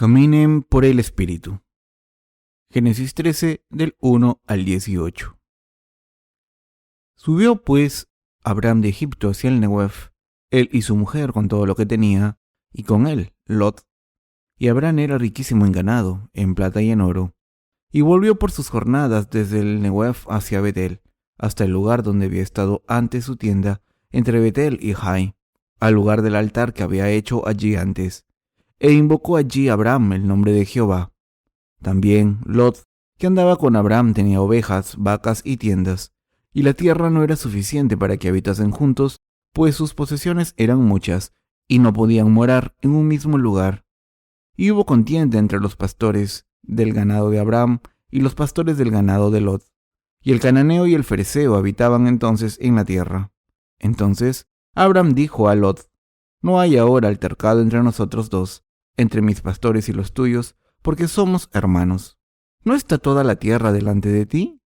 Caminen por el Espíritu. Génesis 13, del 1 al 18. Subió pues Abram de Egipto hacia el Negev, él y su mujer con todo lo que tenía, y con él Lot. Y Abram era riquísimo en ganado, en plata y en oro. Y volvió por sus jornadas desde el Negev hacia Betel, hasta el lugar donde había estado antes su tienda, entre Betel y Jai, al lugar del altar que había hecho allí antes. E invocó allí Abram el nombre de Jehová. También Lot, que andaba con Abram, tenía ovejas, vacas y tiendas, y la tierra no era suficiente para que habitasen juntos, pues sus posesiones eran muchas, y no podían morar en un mismo lugar. Y hubo contienda entre los pastores del ganado de Abram y los pastores del ganado de Lot. Y el cananeo y el fereceo habitaban entonces en la tierra. Entonces Abram dijo a Lot: No hay ahora altercado entre nosotros dos, entre mis pastores y los tuyos, porque somos hermanos. ¿No está toda la tierra delante de ti?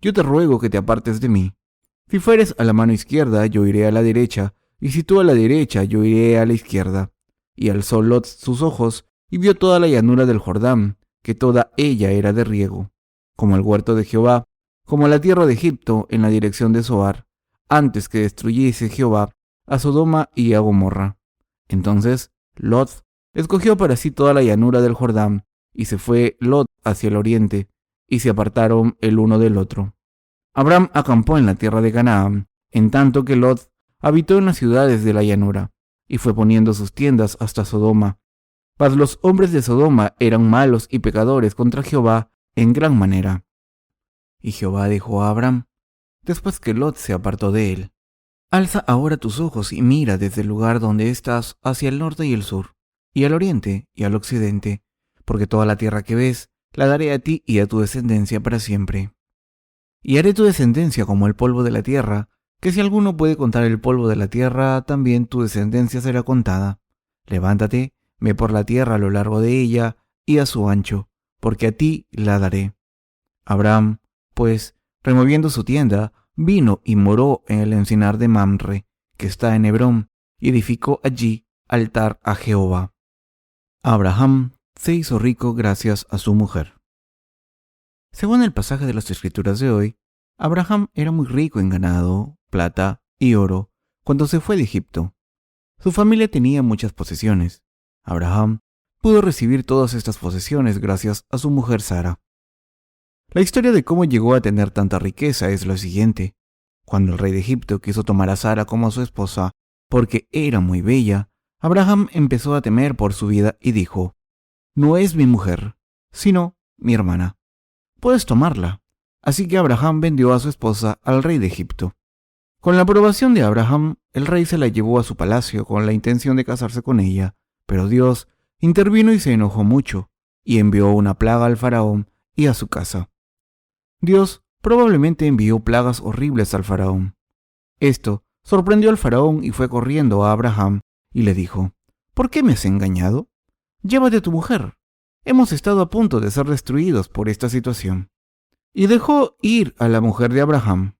Yo te ruego que te apartes de mí. Si fueres a la mano izquierda, yo iré a la derecha, y si tú a la derecha, yo iré a la izquierda. Y alzó Lot sus ojos, y vio toda la llanura del Jordán, que toda ella era de riego, como el huerto de Jehová, como la tierra de Egipto en la dirección de Zoar, antes que destruyese Jehová a Sodoma y a Gomorra. Entonces Lot escogió para sí toda la llanura del Jordán, y se fue Lot hacia el oriente, y se apartaron el uno del otro. Abram acampó en la tierra de Canaán, en tanto que Lot habitó en las ciudades de la llanura, y fue poniendo sus tiendas hasta Sodoma. Mas los hombres de Sodoma eran malos y pecadores contra Jehová en gran manera. Y Jehová dijo a Abram, después que Lot se apartó de él: Alza ahora tus ojos y mira desde el lugar donde estás hacia el norte y el sur, y al oriente y al occidente, porque toda la tierra que ves la daré a ti y a tu descendencia para siempre. Y haré tu descendencia como el polvo de la tierra, que si alguno puede contar el polvo de la tierra, también tu descendencia será contada. Levántate, ve por la tierra a lo largo de ella y a su ancho, porque a ti la daré. Abram, pues, removiendo su tienda, vino y moró en el encinar de Mamre, que está en Hebrón, y edificó allí altar a Jehová. Abraham se hizo rico gracias a su mujer. Según el pasaje de las Escrituras de hoy, Abraham era muy rico en ganado, plata y oro cuando se fue de Egipto. Su familia tenía muchas posesiones. Abraham pudo recibir todas estas posesiones gracias a su mujer Sara. La historia de cómo llegó a tener tanta riqueza es la siguiente. Cuando el rey de Egipto quiso tomar a Sara como su esposa porque era muy bella, Abraham empezó a temer por su vida y dijo: No es mi mujer, sino mi hermana. Puedes tomarla. Así que Abraham vendió a su esposa al rey de Egipto. Con la aprobación de Abraham, el rey se la llevó a su palacio con la intención de casarse con ella, pero Dios intervino y se enojó mucho, y envió una plaga al faraón y a su casa. Dios probablemente envió plagas horribles al faraón. Esto sorprendió al faraón y fue corriendo a Abraham y le dijo: ¿Por qué me has engañado? Llévate a tu mujer. Hemos estado a punto de ser destruidos por esta situación. Y dejó ir a la mujer de Abraham.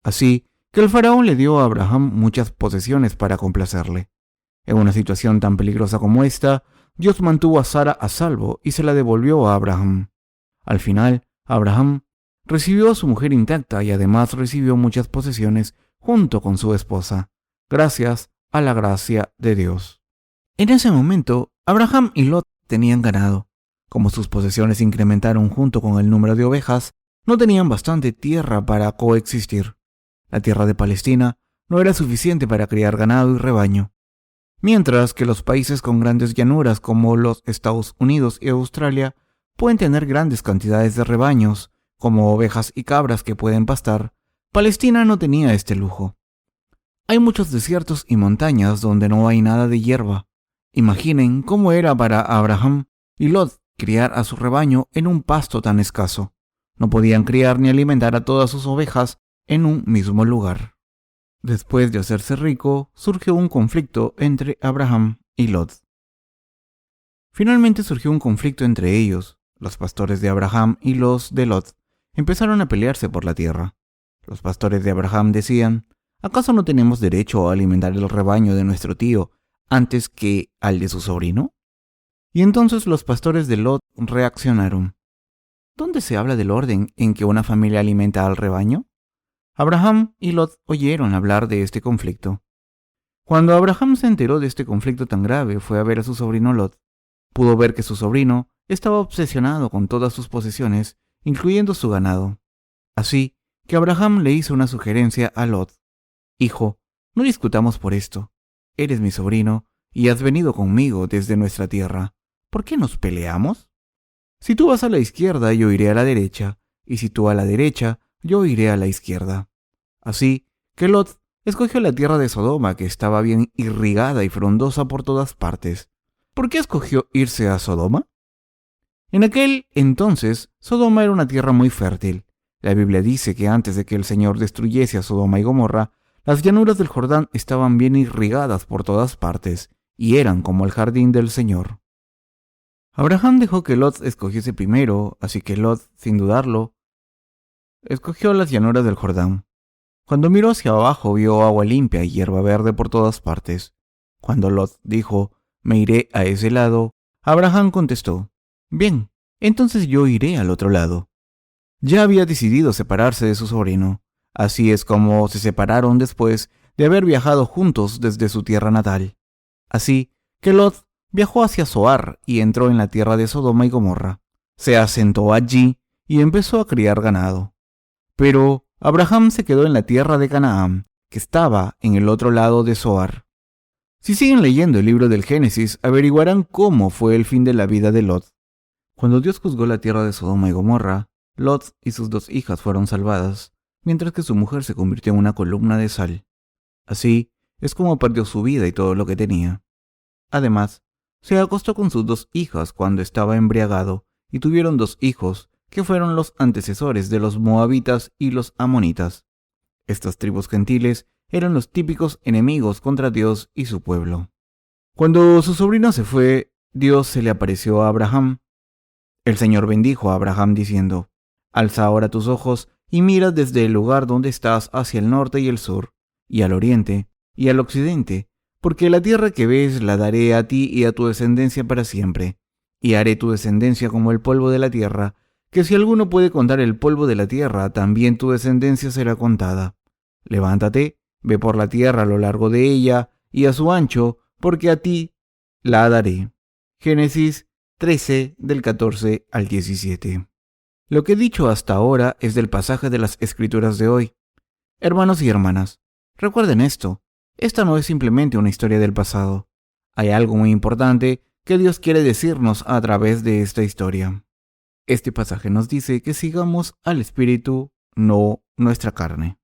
Así que el faraón le dio a Abraham muchas posesiones para complacerle. En una situación tan peligrosa como esta, Dios mantuvo a Sara a salvo y se la devolvió a Abraham. Al final, Abraham recibió a su mujer intacta y además recibió muchas posesiones junto con su esposa, gracias a la gracia de Dios. En ese momento, Abraham y Lot tenían ganado. Como sus posesiones incrementaron junto con el número de ovejas, no tenían bastante tierra para coexistir. La tierra de Palestina no era suficiente para criar ganado y rebaño. Mientras que los países con grandes llanuras como los Estados Unidos y Australia pueden tener grandes cantidades de rebaños, como ovejas y cabras que pueden pastar, Palestina no tenía este lujo. Hay muchos desiertos y montañas donde no hay nada de hierba. Imaginen cómo era para Abraham y Lot criar a su rebaño en un pasto tan escaso. No podían criar ni alimentar a todas sus ovejas en un mismo lugar. Después de hacerse rico, surgió un conflicto entre Abraham y Lot. Finalmente surgió un conflicto entre ellos. Los pastores de Abraham y los de Lot empezaron a pelearse por la tierra. Los pastores de Abraham decían: ¿acaso no tenemos derecho a alimentar el rebaño de nuestro tío antes que al de su sobrino? Y entonces los pastores de Lot reaccionaron. ¿Dónde se habla del orden en que una familia alimenta al rebaño? Abraham y Lot oyeron hablar de este conflicto. Cuando Abraham se enteró de este conflicto tan grave, fue a ver a su sobrino Lot. Pudo ver que su sobrino estaba obsesionado con todas sus posesiones, incluyendo su ganado. Así que Abraham le hizo una sugerencia a Lot. Hijo, no discutamos por esto. Eres mi sobrino y has venido conmigo desde nuestra tierra. ¿Por qué nos peleamos? Si tú vas a la izquierda, yo iré a la derecha, y si tú a la derecha, yo iré a la izquierda. Así que Lot escogió la tierra de Sodoma, que estaba bien irrigada y frondosa por todas partes. ¿Por qué escogió irse a Sodoma? En aquel entonces, Sodoma era una tierra muy fértil. La Biblia dice que antes de que el Señor destruyese a Sodoma y Gomorra, las llanuras del Jordán estaban bien irrigadas por todas partes, y eran como el jardín del Señor. Abraham dejó que Lot escogiese primero, así que Lot, sin dudarlo, escogió las llanuras del Jordán. Cuando miró hacia abajo, vio agua limpia y hierba verde por todas partes. Cuando Lot dijo, «Me iré a ese lado», Abraham contestó, «Bien, entonces yo iré al otro lado». Ya había decidido separarse de su sobrino. Así es como se separaron después de haber viajado juntos desde su tierra natal. Así que Lot viajó hacia Zoar y entró en la tierra de Sodoma y Gomorra. Se asentó allí y empezó a criar ganado. Pero Abraham se quedó en la tierra de Canaán, que estaba en el otro lado de Zoar. Si siguen leyendo el libro del Génesis, averiguarán cómo fue el fin de la vida de Lot. Cuando Dios juzgó la tierra de Sodoma y Gomorra, Lot y sus 2 hijas fueron salvadas, mientras que su mujer se convirtió en una columna de sal. Así es como perdió su vida y todo lo que tenía. Además, se acostó con sus 2 hijas cuando estaba embriagado y tuvieron 2 hijos, que fueron los antecesores de los moabitas y los amonitas. Estas tribus gentiles eran los típicos enemigos contra Dios y su pueblo. Cuando su sobrino se fue, Dios se le apareció a Abraham. El Señor bendijo a Abraham diciendo, «Alza ahora tus ojos y mira desde el lugar donde estás hacia el norte y el sur, y al oriente y al occidente, porque la tierra que ves la daré a ti y a tu descendencia para siempre, y haré tu descendencia como el polvo de la tierra, que si alguno puede contar el polvo de la tierra, también tu descendencia será contada. Levántate, ve por la tierra a lo largo de ella y a su ancho, porque a ti la daré». Génesis 13, del 14 al 17. Lo que he dicho hasta ahora es del pasaje de las Escrituras de hoy. Hermanos y hermanas, recuerden esto. Esta no es simplemente una historia del pasado. Hay algo muy importante que Dios quiere decirnos a través de esta historia. Este pasaje nos dice que sigamos al Espíritu, no nuestra carne.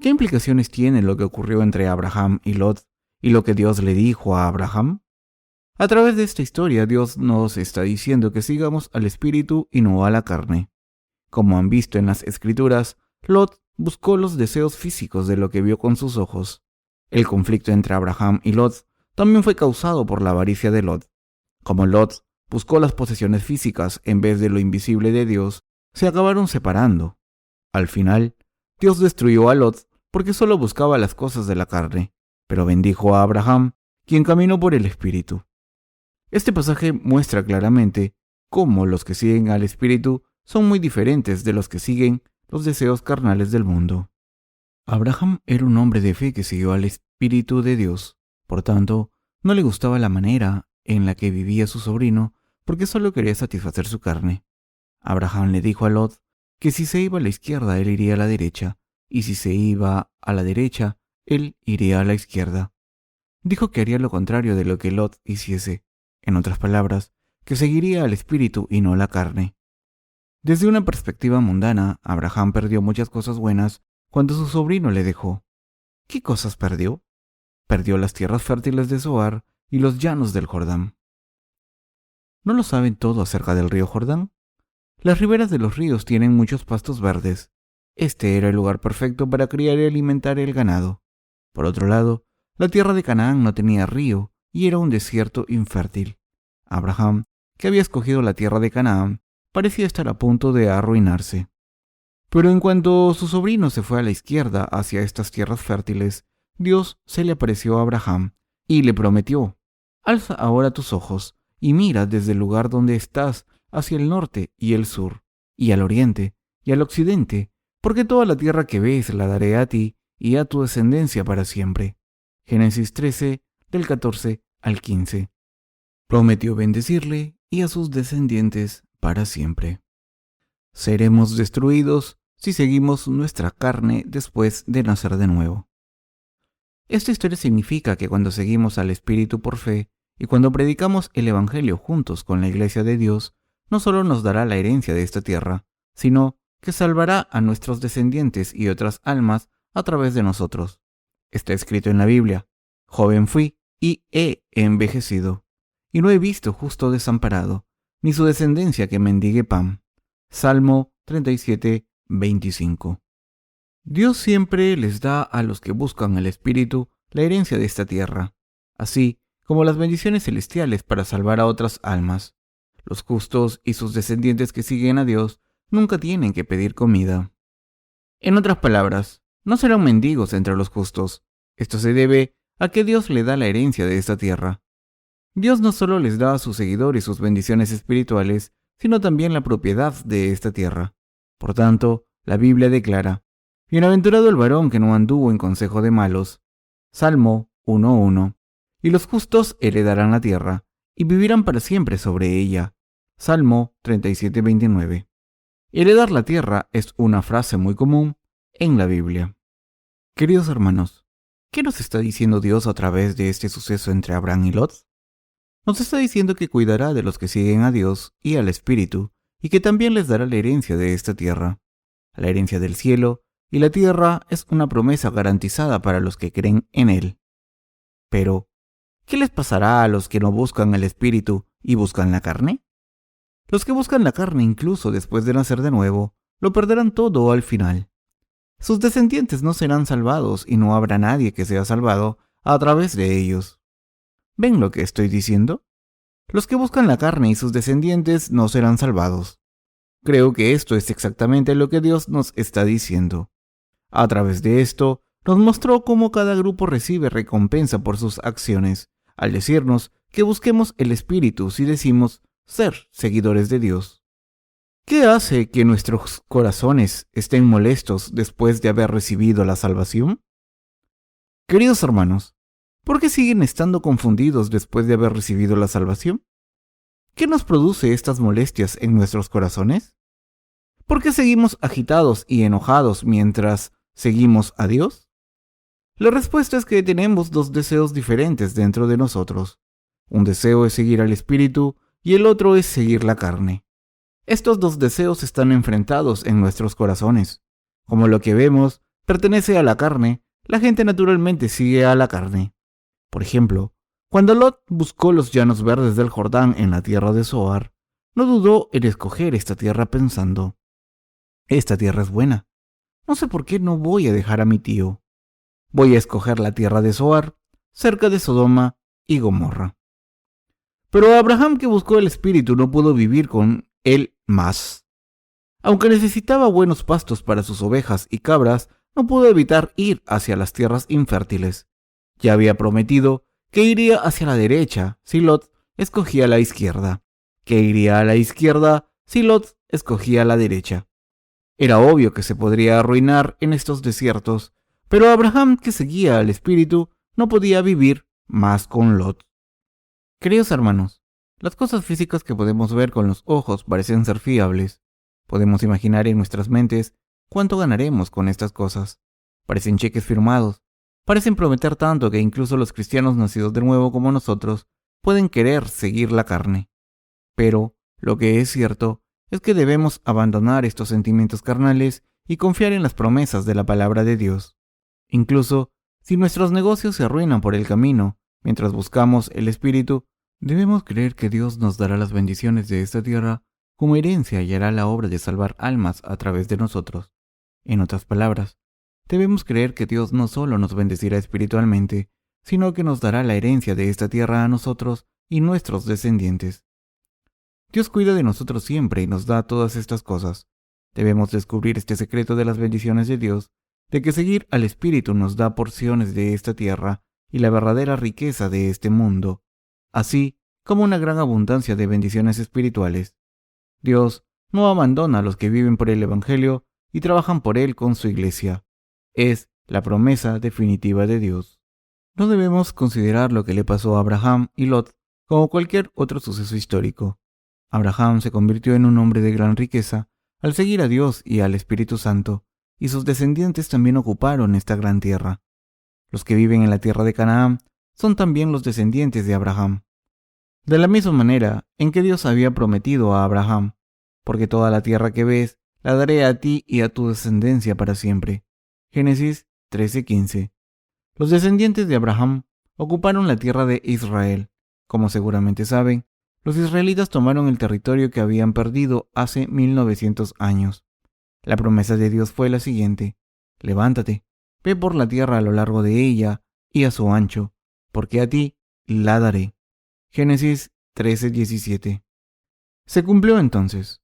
¿Qué implicaciones tiene lo que ocurrió entre Abraham y Lot y lo que Dios le dijo a Abraham? A través de esta historia, Dios nos está diciendo que sigamos al Espíritu y no a la carne. Como han visto en las Escrituras, Lot buscó los deseos físicos de lo que vio con sus ojos. El conflicto entre Abraham y Lot también fue causado por la avaricia de Lot. Como Lot buscó las posesiones físicas en vez de lo invisible de Dios, se acabaron separando. Al final, Dios destruyó a Lot porque solo buscaba las cosas de la carne, pero bendijo a Abraham, quien caminó por el Espíritu. Este pasaje muestra claramente cómo los que siguen al Espíritu son muy diferentes de los que siguen los deseos carnales del mundo. Abraham era un hombre de fe que siguió al Espíritu de Dios. Por tanto, no le gustaba la manera en la que vivía su sobrino porque solo quería satisfacer su carne. Abraham le dijo a Lot que si se iba a la izquierda, él iría a la derecha, y si se iba a la derecha, él iría a la izquierda. Dijo que haría lo contrario de lo que Lot hiciese. En otras palabras, que seguiría al Espíritu y no la carne. Desde una perspectiva mundana, Abraham perdió muchas cosas buenas cuando su sobrino le dejó. ¿Qué cosas perdió? Perdió las tierras fértiles de Zoar y los llanos del Jordán. ¿No lo saben todo acerca del río Jordán? Las riberas de los ríos tienen muchos pastos verdes. Este era el lugar perfecto para criar y alimentar el ganado. Por otro lado, la tierra de Canaán no tenía río y era un desierto infértil. Abraham, que había escogido la tierra de Canaán, parecía estar a punto de arruinarse. Pero en cuanto su sobrino se fue a la izquierda hacia estas tierras fértiles, Dios se le apareció a Abraham y le prometió, «Alza ahora tus ojos y mira desde el lugar donde estás hacia el norte y el sur, y al oriente y al occidente, porque toda la tierra que ves la daré a ti y a tu descendencia para siempre. Génesis 13, del 14 al 15. Prometió bendecirle y a sus descendientes para siempre. Seremos destruidos si seguimos nuestra carne después de nacer de nuevo. Esta historia significa que cuando seguimos al Espíritu por fe y cuando predicamos el Evangelio juntos con la Iglesia de Dios, no solo nos dará la herencia de esta tierra, sino que salvará a nuestros descendientes y otras almas a través de nosotros. Está escrito en la Biblia: joven fui y he envejecido, y no he visto justo desamparado, ni su descendencia que mendigue pan. Salmo 37, 25. Dios siempre les da a los que buscan el Espíritu la herencia de esta tierra, así como las bendiciones celestiales para salvar a otras almas. Los justos y sus descendientes que siguen a Dios nunca tienen que pedir comida. En otras palabras, no serán mendigos entre los justos. Esto se debe a que Dios le da la herencia de esta tierra. Dios no solo les da a sus seguidores sus bendiciones espirituales, sino también la propiedad de esta tierra. Por tanto, la Biblia declara: bienaventurado el varón que no anduvo en consejo de malos. Salmo 1:1. Y los justos heredarán la tierra, y vivirán para siempre sobre ella. Salmo 37:29. Heredar la tierra es una frase muy común en la Biblia. Queridos hermanos, ¿qué nos está diciendo Dios a través de este suceso entre Abraham y Lot? Nos está diciendo que cuidará de los que siguen a Dios y al Espíritu, y que también les dará la herencia de esta tierra. La herencia del cielo y la tierra es una promesa garantizada para los que creen en Él. Pero, ¿qué les pasará a los que no buscan el Espíritu y buscan la carne? Los que buscan la carne incluso después de nacer de nuevo, lo perderán todo al final. Sus descendientes no serán salvados y no habrá nadie que sea salvado a través de ellos. ¿Ven lo que estoy diciendo? Los que buscan la carne y sus descendientes no serán salvados. Creo que esto es exactamente lo que Dios nos está diciendo. A través de esto, nos mostró cómo cada grupo recibe recompensa por sus acciones, al decirnos que busquemos el Espíritu si decimos ser seguidores de Dios. ¿Qué hace que nuestros corazones estén molestos después de haber recibido la salvación? Queridos hermanos, ¿por qué siguen estando confundidos después de haber recibido la salvación? ¿Qué nos produce estas molestias en nuestros corazones? ¿Por qué seguimos agitados y enojados mientras seguimos a Dios? La respuesta es que tenemos dos deseos diferentes dentro de nosotros. Un deseo es seguir al Espíritu y el otro es seguir la carne. Estos dos deseos están enfrentados en nuestros corazones. Como lo que vemos pertenece a la carne, la gente naturalmente sigue a la carne. Por ejemplo, cuando Lot buscó los llanos verdes del Jordán en la tierra de Zoar, no dudó en escoger esta tierra pensando: esta tierra es buena. No sé por qué no voy a dejar a mi tío. Voy a escoger la tierra de Zoar, cerca de Sodoma y Gomorra. Pero Abraham, que buscó el Espíritu, no pudo vivir con él más. Aunque necesitaba buenos pastos para sus ovejas y cabras, no pudo evitar ir hacia las tierras infértiles. Ya había prometido que iría hacia la derecha si Lot escogía la izquierda, que iría a la izquierda si Lot escogía la derecha. Era obvio que se podría arruinar en estos desiertos, pero Abraham, que seguía al Espíritu, no podía vivir más con Lot. Queridos hermanos, las cosas físicas que podemos ver con los ojos parecen ser fiables. Podemos imaginar en nuestras mentes cuánto ganaremos con estas cosas. Parecen cheques firmados. Parecen prometer tanto que incluso los cristianos nacidos de nuevo como nosotros pueden querer seguir la carne. Pero lo que es cierto es que debemos abandonar estos sentimientos carnales y confiar en las promesas de la palabra de Dios. Incluso si nuestros negocios se arruinan por el camino mientras buscamos el Espíritu, debemos creer que Dios nos dará las bendiciones de esta tierra como herencia y hará la obra de salvar almas a través de nosotros. En otras palabras, debemos creer que Dios no solo nos bendecirá espiritualmente, sino que nos dará la herencia de esta tierra a nosotros y nuestros descendientes. Dios cuida de nosotros siempre y nos da todas estas cosas. Debemos descubrir este secreto de las bendiciones de Dios, de que seguir al Espíritu nos da porciones de esta tierra y la verdadera riqueza de este mundo. Así como una gran abundancia de bendiciones espirituales. Dios no abandona a los que viven por el Evangelio y trabajan por él con su iglesia. Es la promesa definitiva de Dios. No debemos considerar lo que le pasó a Abraham y Lot como cualquier otro suceso histórico. Abraham se convirtió en un hombre de gran riqueza al seguir a Dios y al Espíritu Santo, y sus descendientes también ocuparon esta gran tierra. Los que viven en la tierra de Canaán son también los descendientes de Abraham. De la misma manera en que Dios había prometido a Abraham, porque toda la tierra que ves la daré a ti y a tu descendencia para siempre. Génesis 13:15. Los descendientes de Abraham ocuparon la tierra de Israel. Como seguramente saben, los israelitas tomaron el territorio que habían perdido hace 1900 años. La promesa de Dios fue la siguiente: levántate, ve por la tierra a lo largo de ella y a su ancho, porque a ti la daré. Génesis 13:17. Se cumplió entonces.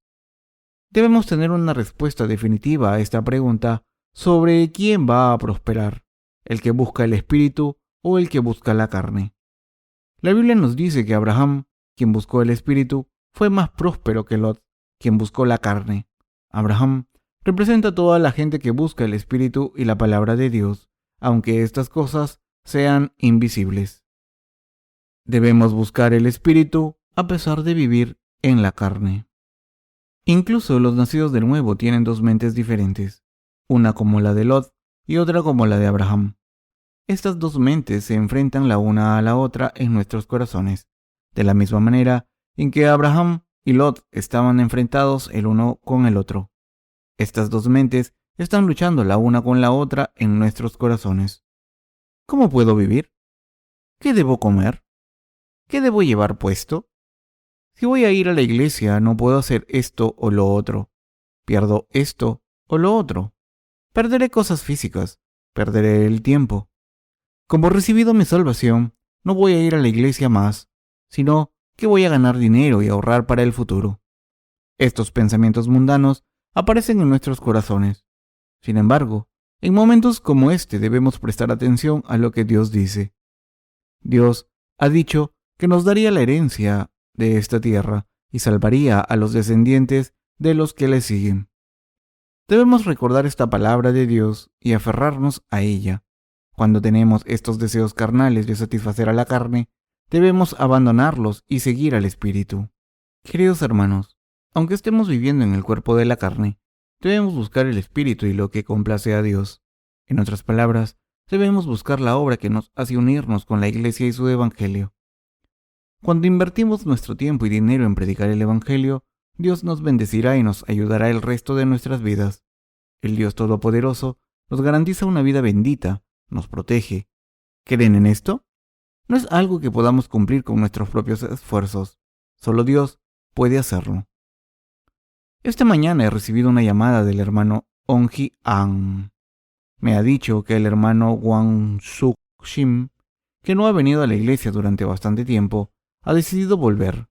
Debemos tener una respuesta definitiva a esta pregunta sobre quién va a prosperar, el que busca el espíritu o el que busca la carne. La Biblia nos dice que Abraham, quien buscó el espíritu, fue más próspero que Lot, quien buscó la carne. Abraham representa a toda la gente que busca el espíritu y la palabra de Dios, aunque estas cosas sean invisibles. Debemos buscar el espíritu a pesar de vivir en la carne. Incluso los nacidos de nuevo tienen dos mentes diferentes, una como la de Lot y otra como la de Abraham. Estas dos mentes se enfrentan la una a la otra en nuestros corazones, de la misma manera en que Abraham y Lot estaban enfrentados el uno con el otro. Estas dos mentes están luchando la una con la otra en nuestros corazones. ¿Cómo puedo vivir? ¿Qué debo comer? ¿Qué debo llevar puesto? Si voy a ir a la iglesia, no puedo hacer esto o lo otro. Pierdo esto o lo otro. Perderé cosas físicas. Perderé el tiempo. Como he recibido mi salvación, no voy a ir a la iglesia más, sino que voy a ganar dinero y ahorrar para el futuro. Estos pensamientos mundanos aparecen en nuestros corazones. Sin embargo, en momentos como este debemos prestar atención a lo que Dios dice. Dios ha dicho que nos daría la herencia de esta tierra y salvaría a los descendientes de los que le siguen. Debemos recordar esta palabra de Dios y aferrarnos a ella. Cuando tenemos estos deseos carnales de satisfacer a la carne, debemos abandonarlos y seguir al Espíritu. Queridos hermanos, aunque estemos viviendo en el cuerpo de la carne, debemos buscar el Espíritu y lo que complace a Dios. En otras palabras, debemos buscar la obra que nos hace unirnos con la Iglesia y su Evangelio. Cuando invertimos nuestro tiempo y dinero en predicar el Evangelio, Dios nos bendecirá y nos ayudará el resto de nuestras vidas. El Dios Todopoderoso nos garantiza una vida bendita, nos protege. ¿Creen en esto? No es algo que podamos cumplir con nuestros propios esfuerzos. Solo Dios puede hacerlo. Esta mañana he recibido una llamada del hermano Onji An. Me ha dicho que el hermano Wang Suk Shim, que no ha venido a la iglesia durante bastante tiempo, ha decidido volver.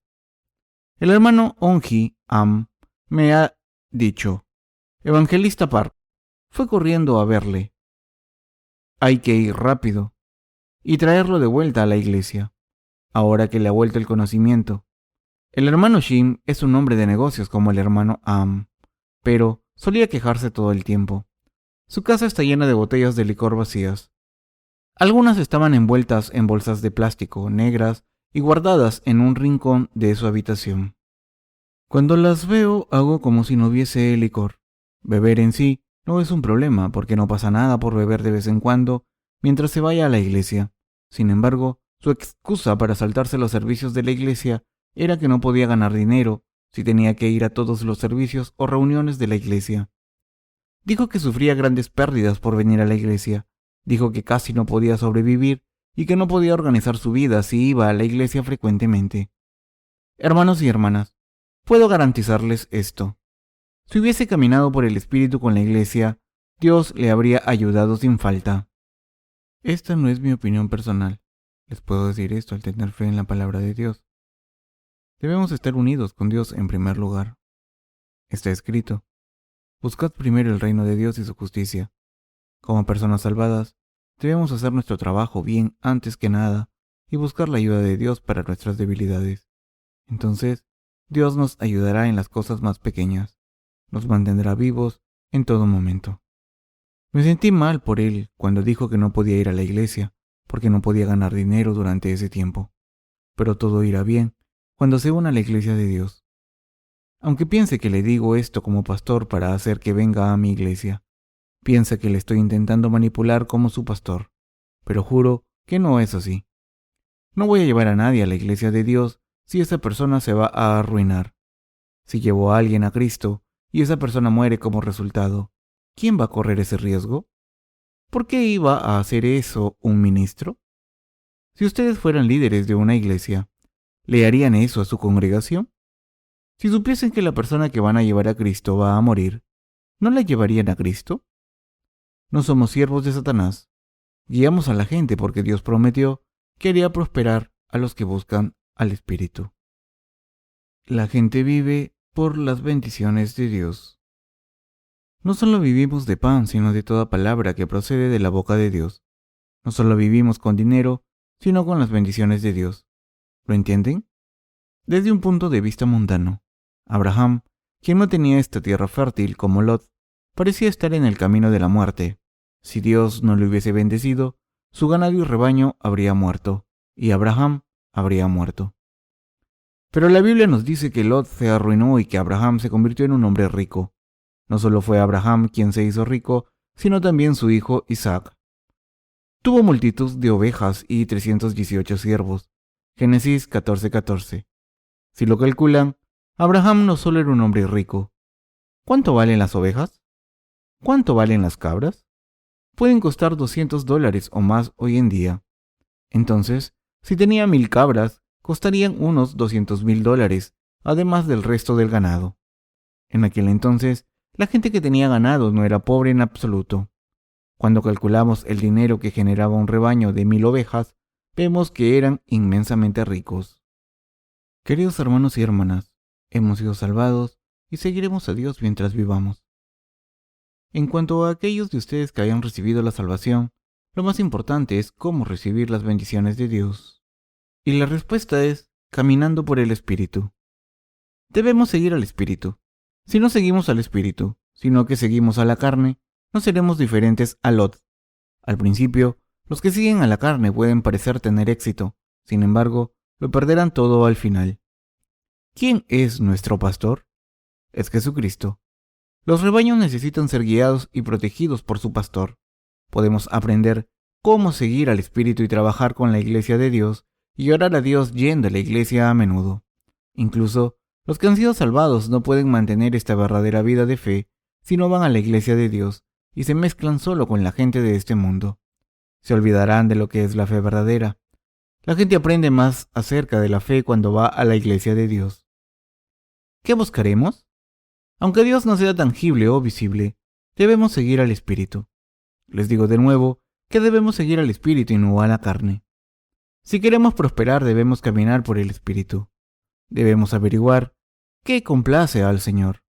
El hermano Onji Am me ha dicho: Evangelista Park, fue corriendo a verle. Hay que ir rápido y traerlo de vuelta a la iglesia, ahora que le ha vuelto el conocimiento. El hermano Shim es un hombre de negocios como el hermano Am, pero solía quejarse todo el tiempo. Su casa está llena de botellas de licor vacías. Algunas estaban envueltas en bolsas de plástico negras y guardadas en un rincón de su habitación. Cuando las veo, hago como si no hubiese licor. Beber en sí no es un problema, porque no pasa nada por beber de vez en cuando mientras se vaya a la iglesia. Sin embargo, su excusa para saltarse los servicios de la iglesia era que no podía ganar dinero si tenía que ir a todos los servicios o reuniones de la iglesia. Dijo que sufría grandes pérdidas por venir a la iglesia. Dijo que casi no podía sobrevivir y que no podía organizar su vida si iba a la iglesia frecuentemente. Hermanos y hermanas, puedo garantizarles esto. Si hubiese caminado por el Espíritu con la iglesia, Dios le habría ayudado sin falta. Esta no es mi opinión personal. Les puedo decir esto al tener fe en la palabra de Dios. Debemos estar unidos con Dios en primer lugar. Está escrito: buscad primero el reino de Dios y su justicia. Como personas salvadas, debemos hacer nuestro trabajo bien antes que nada y buscar la ayuda de Dios para nuestras debilidades. Entonces, Dios nos ayudará en las cosas más pequeñas. Nos mantendrá vivos en todo momento. Me sentí mal por él cuando dijo que no podía ir a la iglesia porque no podía ganar dinero durante ese tiempo. Pero todo irá bien cuando se una a la iglesia de Dios. Aunque piense que le digo esto como pastor para hacer que venga a mi iglesia, piensa que le estoy intentando manipular como su pastor, pero juro que no es así. No voy a llevar a nadie a la iglesia de Dios si esa persona se va a arruinar. Si llevo a alguien a Cristo y esa persona muere como resultado, ¿quién va a correr ese riesgo? ¿Por qué iba a hacer eso un ministro? Si ustedes fueran líderes de una iglesia, ¿le harían eso a su congregación? Si supiesen que la persona que van a llevar a Cristo va a morir, ¿no la llevarían a Cristo? No somos siervos de Satanás. Guiamos a la gente porque Dios prometió que haría prosperar a los que buscan al Espíritu. La gente vive por las bendiciones de Dios. No solo vivimos de pan, sino de toda palabra que procede de la boca de Dios. No solo vivimos con dinero, sino con las bendiciones de Dios. ¿Lo entienden? Desde un punto de vista mundano, Abraham, quien no tenía esta tierra fértil como Lot, parecía estar en el camino de la muerte. Si Dios no le hubiese bendecido, su ganado y rebaño habría muerto, y Abraham habría muerto. Pero la Biblia nos dice que Lot se arruinó y que Abraham se convirtió en un hombre rico. No solo fue Abraham quien se hizo rico, sino también su hijo Isaac. Tuvo multitud de ovejas y 318 siervos. Génesis 14:14. Si lo calculan, Abraham no solo era un hombre rico. ¿Cuánto valen las ovejas? ¿Cuánto valen las cabras? Pueden costar $200 o más hoy en día. Entonces, si tenía 1000 cabras, costarían unos $200,000, además del resto del ganado. En aquel entonces, la gente que tenía ganado no era pobre en absoluto. Cuando calculamos el dinero que generaba un rebaño de 1000 ovejas, vemos que eran inmensamente ricos. Queridos hermanos y hermanas, hemos sido salvados y seguiremos a Dios mientras vivamos. En cuanto a aquellos de ustedes que hayan recibido la salvación, lo más importante es cómo recibir las bendiciones de Dios. Y la respuesta es caminando por el Espíritu. Debemos seguir al Espíritu. Si no seguimos al Espíritu, sino que seguimos a la carne, no seremos diferentes a Lot. Al principio, los que siguen a la carne pueden parecer tener éxito, sin embargo, lo perderán todo al final. ¿Quién es nuestro pastor? Es Jesucristo. Los rebaños necesitan ser guiados y protegidos por su pastor. Podemos aprender cómo seguir al Espíritu y trabajar con la iglesia de Dios y orar a Dios yendo a la iglesia a menudo. Incluso, los que han sido salvados no pueden mantener esta verdadera vida de fe si no van a la iglesia de Dios y se mezclan solo con la gente de este mundo. Se olvidarán de lo que es la fe verdadera. La gente aprende más acerca de la fe cuando va a la iglesia de Dios. ¿Qué buscaremos? Aunque Dios no sea tangible o visible, debemos seguir al Espíritu. Les digo de nuevo que debemos seguir al Espíritu y no a la carne. Si queremos prosperar, debemos caminar por el Espíritu. Debemos averiguar qué complace al Señor,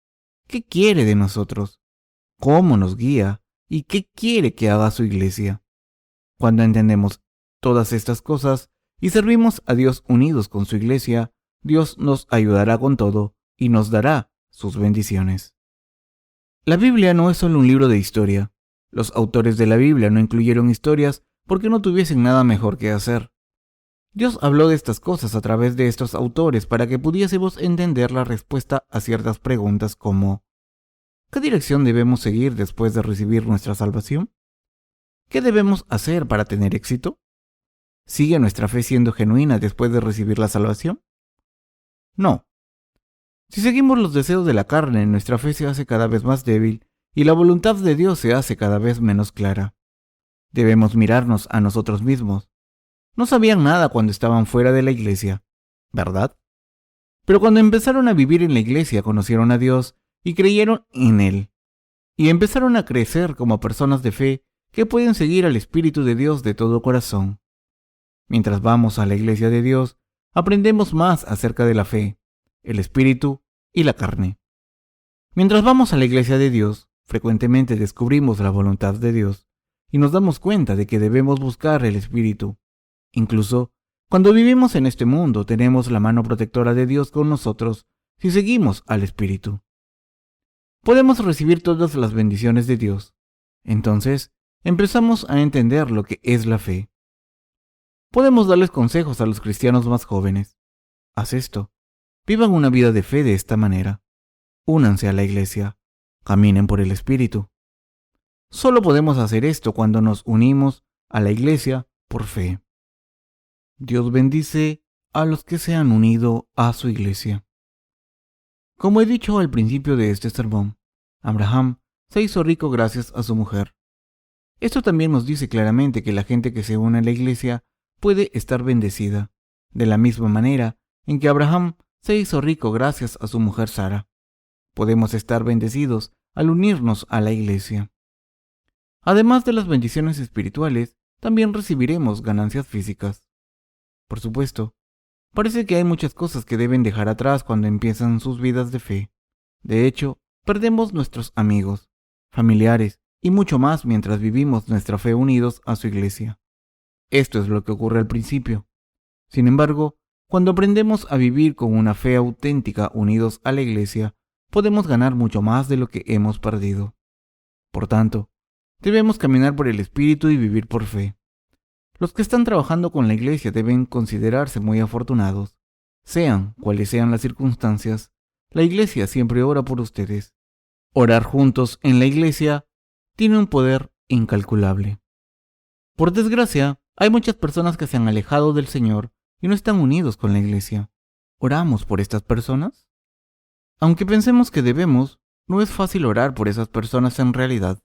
qué quiere de nosotros, cómo nos guía y qué quiere que haga su iglesia. Cuando entendemos todas estas cosas y servimos a Dios unidos con su iglesia, Dios nos ayudará con todo y nos dará sus bendiciones. La Biblia no es solo un libro de historia. Los autores de la Biblia no incluyeron historias porque no tuviesen nada mejor que hacer. Dios habló de estas cosas a través de estos autores para que pudiésemos entender la respuesta a ciertas preguntas como ¿qué dirección debemos seguir después de recibir nuestra salvación? ¿Qué debemos hacer para tener éxito? ¿Sigue nuestra fe siendo genuina después de recibir la salvación? No. Si seguimos los deseos de la carne, nuestra fe se hace cada vez más débil y la voluntad de Dios se hace cada vez menos clara. Debemos mirarnos a nosotros mismos. No sabían nada cuando estaban fuera de la iglesia, ¿verdad? Pero cuando empezaron a vivir en la iglesia, conocieron a Dios y creyeron en Él. Y empezaron a crecer como personas de fe que pueden seguir al Espíritu de Dios de todo corazón. Mientras vamos a la iglesia de Dios, aprendemos más acerca de la fe, el Espíritu y la carne. Mientras vamos a la iglesia de Dios, frecuentemente descubrimos la voluntad de Dios y nos damos cuenta de que debemos buscar el Espíritu. Incluso, Cuando vivimos en este mundo, tenemos la mano protectora de Dios con nosotros si seguimos al Espíritu. Podemos recibir todas las bendiciones de Dios. Entonces, empezamos a entender lo que es la fe. Podemos darles consejos a los cristianos más jóvenes. Haz esto. Vivan una vida de fe de esta manera. Únanse a la iglesia. Caminen por el Espíritu. Solo podemos hacer esto cuando nos unimos a la iglesia por fe. Dios bendice a los que se han unido a su iglesia. Como he dicho al principio de este sermón, Abraham se hizo rico gracias a su mujer. Esto también nos dice claramente que la gente que se une a la iglesia puede estar bendecida, de la misma manera en que Abraham se hizo rico gracias a su mujer Sara. Podemos estar bendecidos al unirnos a la iglesia. Además de las bendiciones espirituales, también recibiremos ganancias físicas. Por supuesto, parece que hay muchas cosas que deben dejar atrás cuando empiezan sus vidas de fe. De hecho, perdemos nuestros amigos, familiares y mucho más mientras vivimos nuestra fe unidos a su iglesia. Esto es lo que ocurre al principio. Sin embargo, cuando aprendemos a vivir con una fe auténtica unidos a la iglesia, podemos ganar mucho más de lo que hemos perdido. Por tanto, debemos caminar por el Espíritu y vivir por fe. Los que están trabajando con la iglesia deben considerarse muy afortunados. Sean cuales sean las circunstancias, la iglesia siempre ora por ustedes. Orar juntos en la iglesia tiene un poder incalculable. Por desgracia, hay muchas personas que se han alejado del Señor y no están unidos con la iglesia. ¿Oramos por estas personas? Aunque pensemos que debemos, no es fácil orar por esas personas en realidad.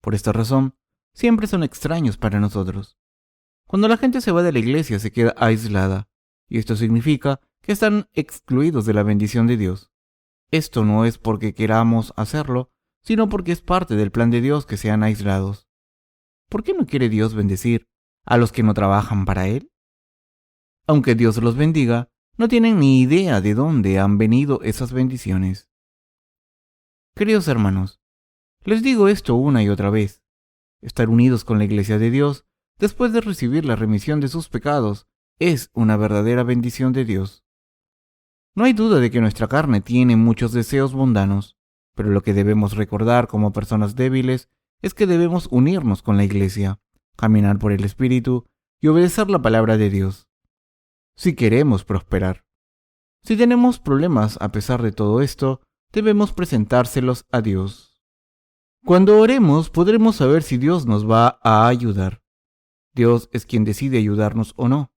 Por esta razón, siempre son extraños para nosotros. Cuando la gente se va de la iglesia se queda aislada, y esto significa que están excluidos de la bendición de Dios. Esto no es porque queramos hacerlo, sino porque es parte del plan de Dios que sean aislados. ¿Por qué no quiere Dios bendecir a los que no trabajan para Él? Aunque Dios los bendiga, no tienen ni idea de dónde han venido esas bendiciones. Queridos hermanos, les digo esto una y otra vez. Estar unidos con la iglesia de Dios después de recibir la remisión de sus pecados es una verdadera bendición de Dios. No hay duda de que nuestra carne tiene muchos deseos mundanos, pero lo que debemos recordar como personas débiles es que debemos unirnos con la iglesia, caminar por el Espíritu y obedecer la palabra de Dios. Si queremos prosperar. Si tenemos problemas a pesar de todo esto, debemos presentárselos a Dios. Cuando oremos podremos saber si Dios nos va a ayudar. Dios es quien decide ayudarnos o no.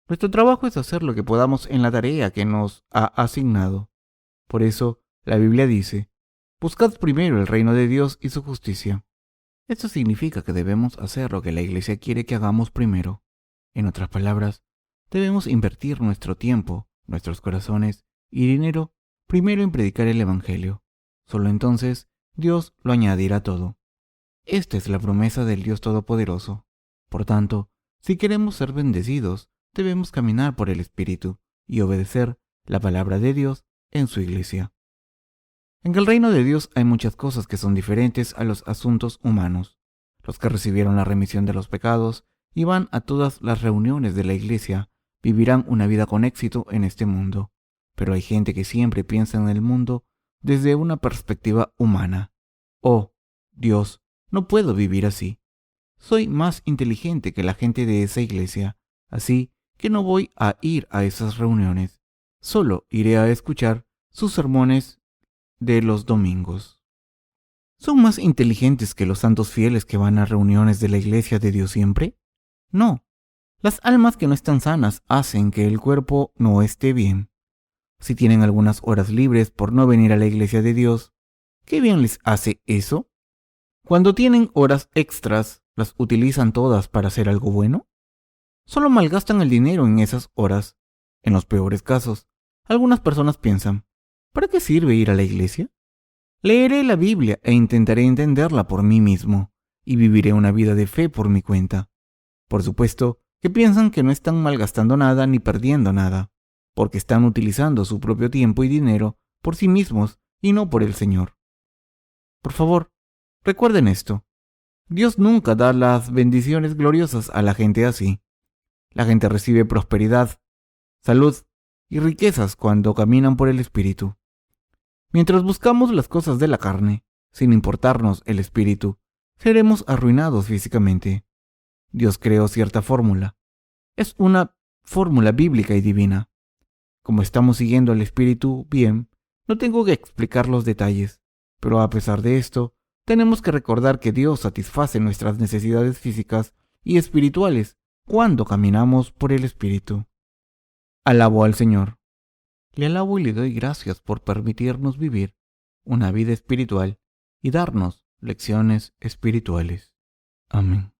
Nuestro trabajo es hacer lo que podamos en la tarea que nos ha asignado. Por eso, la Biblia dice, buscad primero el reino de Dios y su justicia. Esto significa que debemos hacer lo que la iglesia quiere que hagamos primero. En otras palabras, debemos invertir nuestro tiempo, nuestros corazones y dinero primero en predicar el Evangelio. Solo entonces Dios lo añadirá todo. Esta es la promesa del Dios Todopoderoso. Por tanto, si queremos ser bendecidos, debemos caminar por el Espíritu y obedecer la palabra de Dios en su iglesia. En el reino de Dios hay muchas cosas que son diferentes a los asuntos humanos. Los que recibieron la remisión de los pecados y van a todas las reuniones de la iglesia vivirán una vida con éxito en este mundo. Pero hay gente que siempre piensa en el mundo desde una perspectiva humana. Oh, Dios, no puedo vivir así. Soy más inteligente que la gente de esa iglesia, así que no voy a ir a esas reuniones. Solo iré a escuchar sus sermones de los domingos. ¿Son más inteligentes que los santos fieles que van a reuniones de la iglesia de Dios siempre? No. Las almas que no están sanas hacen que el cuerpo no esté bien. Si tienen algunas horas libres por no venir a la iglesia de Dios, ¿qué bien les hace eso? Cuando tienen horas extras, ¿las utilizan todas para hacer algo bueno? Solo malgastan el dinero en esas horas. En los peores casos, algunas personas piensan, ¿para qué sirve ir a la iglesia? Leeré la Biblia e intentaré entenderla por mí mismo, y viviré una vida de fe por mi cuenta. Por supuesto que piensan que no están malgastando nada ni perdiendo nada, porque están utilizando su propio tiempo y dinero por sí mismos y no por el Señor. Por favor, recuerden esto. Dios nunca da las bendiciones gloriosas a la gente así. La gente recibe prosperidad, salud y riquezas cuando caminan por el Espíritu. Mientras buscamos las cosas de la carne, sin importarnos el Espíritu, seremos arruinados físicamente. Dios creó cierta fórmula. Es una fórmula bíblica y divina. Como estamos siguiendo al Espíritu bien, no tengo que explicar los detalles, pero a pesar de esto, tenemos que recordar que Dios satisface nuestras necesidades físicas y espirituales cuando caminamos por el Espíritu. Alabo al Señor. Le alabo y le doy gracias por permitirnos vivir una vida espiritual y darnos lecciones espirituales. Amén.